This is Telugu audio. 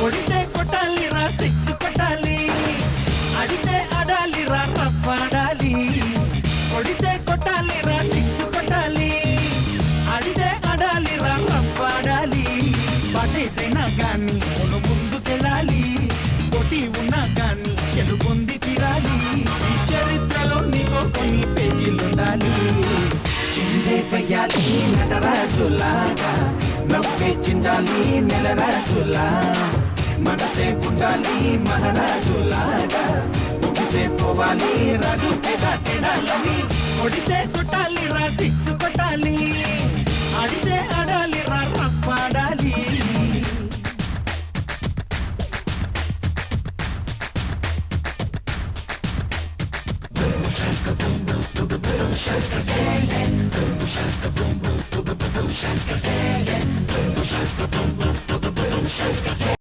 కొడితే కొట్టాలిరా సిక్స్ కొట్టాలి, అడితే ఆడాలిరా రఫ్ ఆడాలి. కొడితే కొట్టాలిరా సిక్స్ కొట్టాలి, అడితే ఆడాలిరా రఫ్ ఆడాలి. పటేదైనా గాని మును ముందుకెళ్ళాలి, పోటీ ఉన్నా గాని గెలుపొంది తీరాలి. ఈ చరిత్రలో నీకో కొన్ని పేజీలుండాలి. చిందే చెయ్యాలి నటరాజులాగా, నవ్వే చిందాలి నెలరాజులా. మనసే పుట్టాలి మహారాజులాగా, ముగిసే పోవాలి రాజు తెడాలని. కొడితే కొట్టాలి రా సిక్స్ కొట్టాలి, అడితే ఆడాలి రా